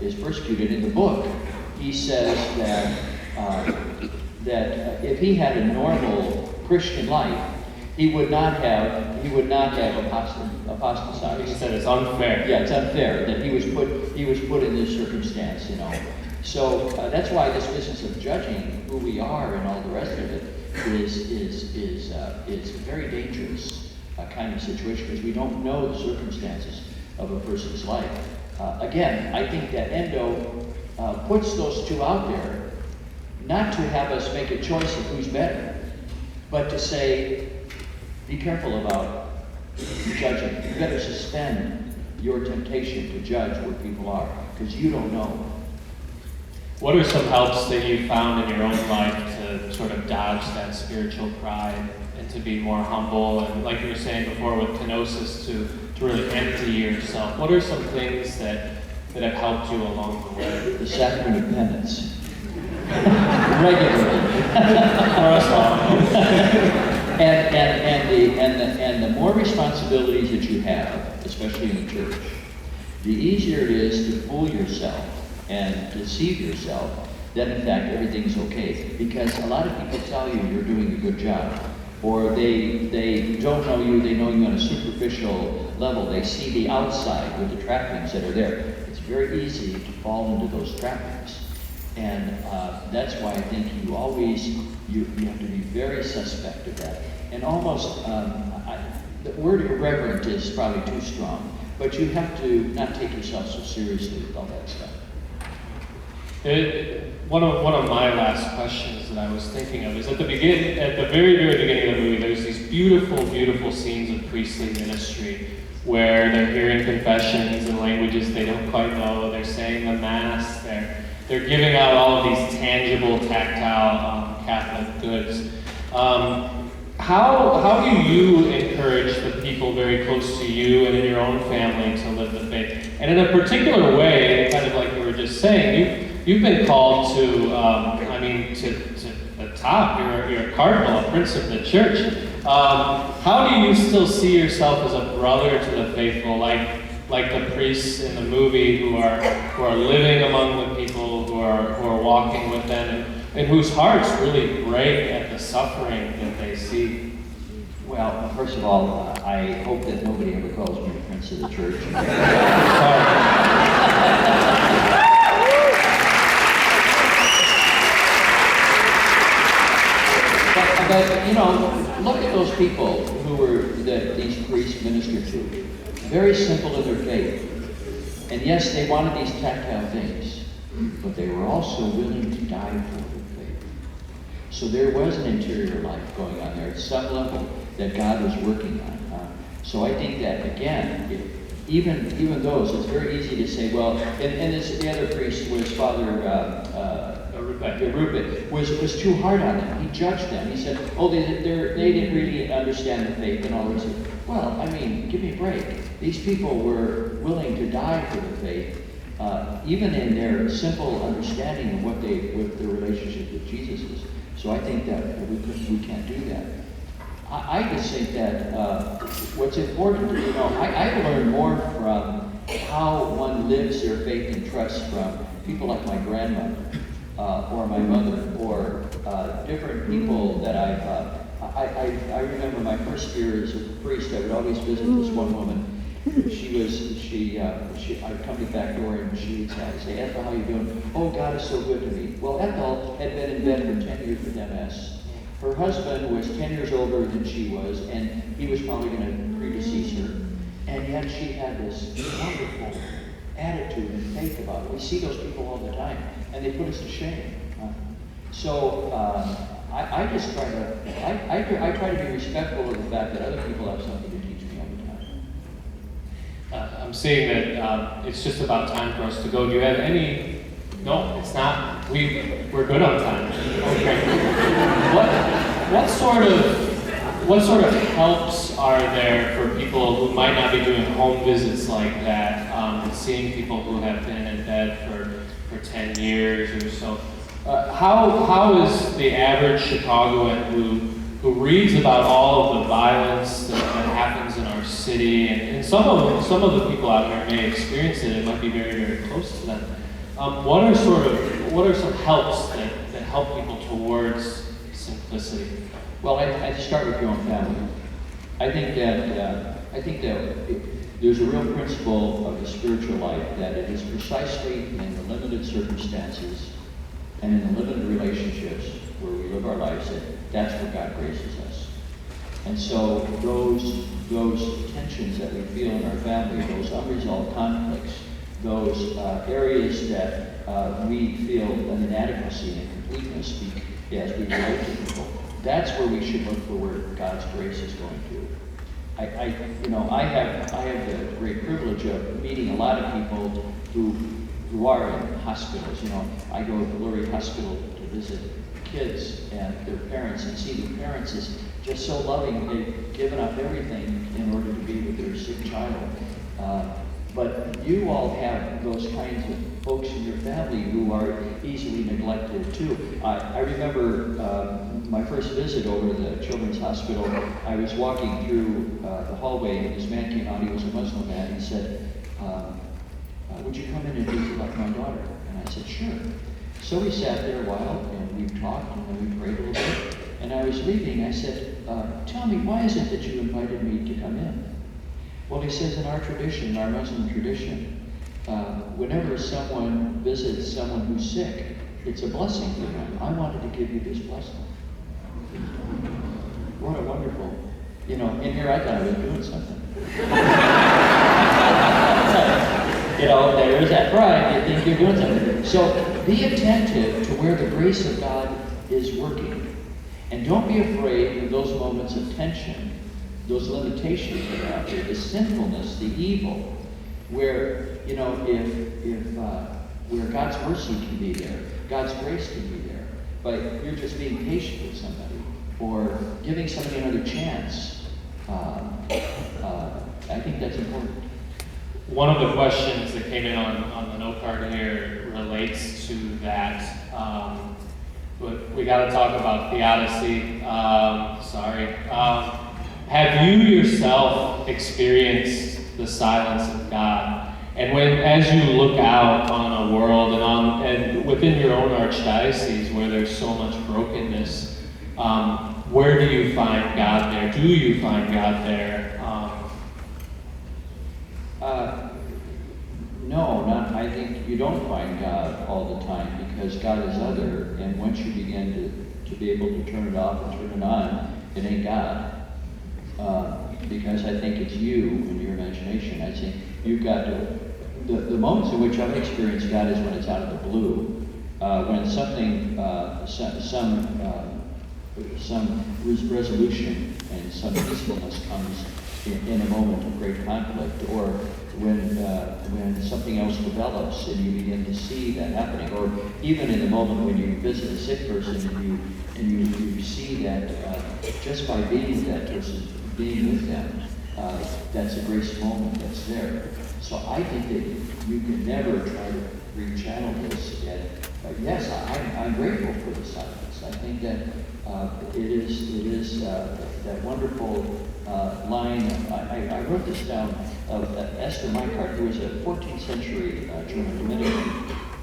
is persecuted. In the book, he says that if he had a normal Christian life, he would not have apostatized. He said it's unfair. Yeah, it's unfair that he was put in this circumstance, you know. So that's why this business of judging who we are and all the rest of it is a very dangerous kind of situation, because we don't know the circumstances of a person's life. Again, I think that Endo puts those two out there, not to have us make a choice of who's better, but to say, be careful about judging. You better suspend your temptation to judge where people are, because you don't know. What are some helps that you found in your own life to sort of dodge that spiritual pride and to be more humble, and like you were saying before with kenosis, to really empty yourself? What are some things that have helped you along the way? The sacrament of penance. Regularly. For us all. And the more responsibilities that you have, especially in the church, the easier it is to fool yourself and deceive yourself that in fact everything's okay. Because a lot of people tell you you're doing a good job, or they don't know you, they know you on a superficial level. They see the outside with the trappings that are there. It's very easy to fall into those trappings. And that's why I think you have to be very suspect of that. And almost, the word irreverent is probably too strong, but you have to not take yourself so seriously with all that stuff. One of my last questions that I was thinking of is at the very, very beginning of the movie, there's these beautiful, beautiful scenes of priestly ministry where they're hearing confessions in languages they don't quite know, they're saying the Mass, they're giving out all of these tangible, tactile Catholic goods. How do you encourage the people very close to you and in your own family to live the faith? And in a particular way, kind of like you were just saying, you've been called to the top. You're a cardinal, a prince of the church. How do you still see yourself as a brother to the faithful, like the priests in the movie who are living among the people, who are walking with them, and whose hearts really break at the suffering that they see? Well, first of all, I hope that nobody ever calls me the prince of the church. But you know, look at those people that these priests ministered to. Very simple in their faith. And yes, they wanted these tactile things, but they were also willing to die for their faith. So there was an interior life going on there at some level that God was working on. So I think that, again, even those, it's very easy to say, well, and the other priest was Father Rupert, was too hard on them. He judged them. He said, oh, they didn't really understand the faith and all this. Well, I mean, give me a break. These people were willing to die for the faith, even in their simple understanding of what their relationship with Jesus is. So I think that we can't do that. I just think that what's important, you know, I learn more from how one lives their faith and trust from people like my grandmother or my mother or different people that I remember my first year as a priest. I would always visit this one woman. I'd come to the back door and she would say, Ethel, how you doing? Oh, God is so good to me. Well, Ethel had been in bed for 10 years with MS. Her husband was 10 years older than she was, and he was probably going to predecease her. And yet she had this wonderful attitude and faith about it. We see those people all the time, and they put us to shame. So I just try to be respectful of the fact that other people have something to teach me all the time. I'm seeing that it's just about time for us to go. Do you have any? No, it's not. We're good on time. Okay. What sort of helps are there for people who might not be doing home visits like that, seeing people who have been in bed for 10 years or so? How is the average Chicagoan who reads about all of the violence that happens in our city, and some of the people out here may experience it, it might be very, very close to them. What are some helps that help people towards simplicity? Well, I start with your own family. I think that there's a real principle of the spiritual life that it is precisely in the limited circumstances and in the limited relationships where we live our lives that's where God graces us. And so those tensions that we feel in our family, those unresolved conflicts, those areas that we feel an inadequacy and incompleteness as we relate to people, that's where we should look for where God's grace is going to. I have the great privilege of meeting a lot of people who are in hospitals. I go to Lurie Hospital to visit kids and their parents and see their parents is just so loving. They've given up everything in order to be with their sick child. But you all have those kinds of folks in your family who are easily neglected too. I remember my first visit over to the Children's Hospital. I was walking through the hallway and this man came out. He was a Muslim man. He said, would you come in and visit my daughter? And I said, sure. So we sat there a while and we talked and then we prayed a little bit. And I was leaving. I said, tell me, why is it that you invited me to come in? Well, he says in our tradition, our Muslim tradition, whenever someone visits someone who's sick, it's a blessing for them. I wanted to give you this blessing. What a wonderful, in here I thought I was doing something. There's that pride, you think you're doing something. So be attentive to where the grace of God is working. And don't be afraid of those moments of tension, those limitations that are out there, the sinfulness, the evil, where, where God's mercy can be there, God's grace can be there, but you're just being patient with somebody or giving somebody another chance. I think that's important. One of the questions that came in on the note card here relates to that. But we got to talk about theodicy. Have you yourself experienced the silence of God? And as you look out on a world and within your own archdiocese where there's so much brokenness, where do you find God there? Do you find God there? No, I think you don't find God all the time because God is other, and once you begin to be able to turn it off and turn it on, it ain't God. Because I think it's you and your imagination. I think you've got to, the moments in which I've experienced God is when it's out of the blue, when something, some resolution and some peacefulness comes in a moment of great conflict, or when something else develops and you begin to see that happening, or even in the moment when you visit a sick person and you see that just by being with that person, being with them, that's a grace moment that's there. So I think that you can never try to rechannel this. And yes, I'm grateful for the silence. I think that it is that wonderful line. I wrote this down of Esther Meichart, who was a 14th century German Dominican,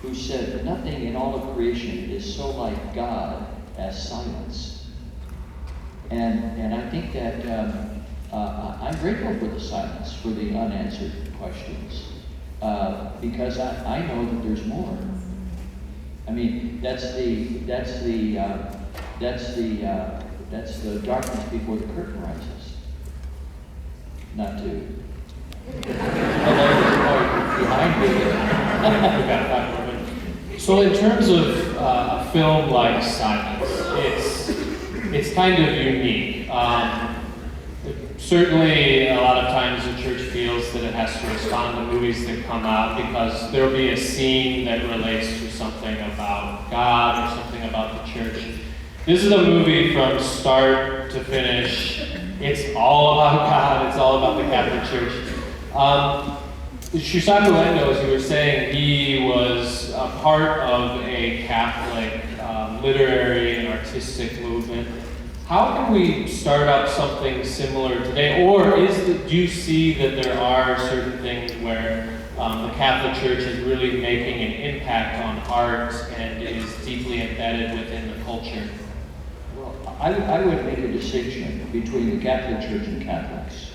who said, "Nothing in all of creation is so like God as silence." And I think that I'm grateful for the silence, for the unanswered questions, because I know that there's more. I mean, that's the darkness before the curtain rises. Not to. Behind me. So in terms of a film like Silence, it's kind of unique. Certainly, a lot of times the church feels that it has to respond to movies that come out because there'll be a scene that relates to something about God or something about the church. This is a movie from start to finish. It's all about God. It's all about the Catholic Church. Shusaku Endo, as you were saying, he was a part of a Catholic literary and artistic movement. How can we start up something similar today? Or do you see that there are certain things where the Catholic Church is really making an impact on art and is deeply embedded within the culture? Well, I would make a distinction between the Catholic Church and Catholics.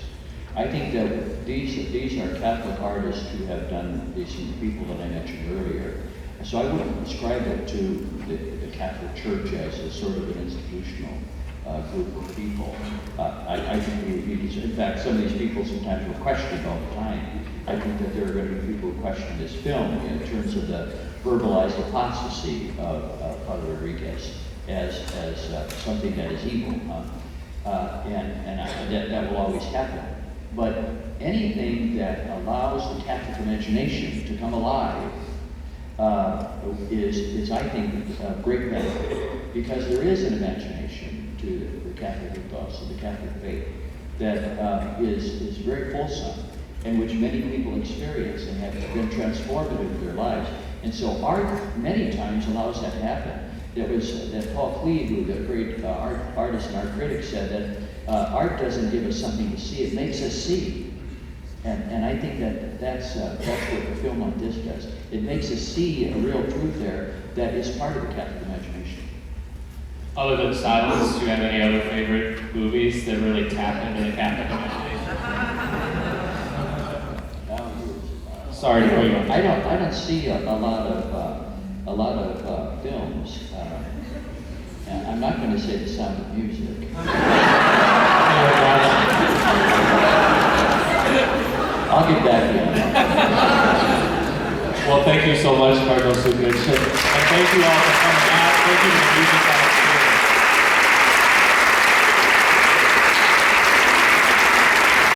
I think that these are Catholic artists who have done these people that I mentioned earlier. So I wouldn't ascribe it to the Catholic Church as a sort of an institutional group of people. I think in fact, some of these people sometimes were questioned all the time. I think that there are going to be people who question this film in terms of the verbalized apostasy of Father Rodriguez as something that is evil, that will always happen. But anything that allows the Catholic imagination to come alive is I think, a great benefit, because there is an imagination to the Catholic ethos, to the Catholic faith, that is very fulsome, and which many people experience and have been transformative in their lives. And so art many times allows that to happen. That Paul Klee, who the great artist and art critic, said that art doesn't give us something to see, it makes us see. And I think that's what a film like this does. It makes us see a real truth there that is part of the Catholic imagination. Other than Silence, do you have any other favorite movies that really tap into the Catholic imagination? Sorry to put you on. I don't see a lot of films. I'm not going to say The Sound of Music. I'll get back to you. Well, thank you so much, Cardinal Cupich. And thank you all for coming out. Thank you to the music.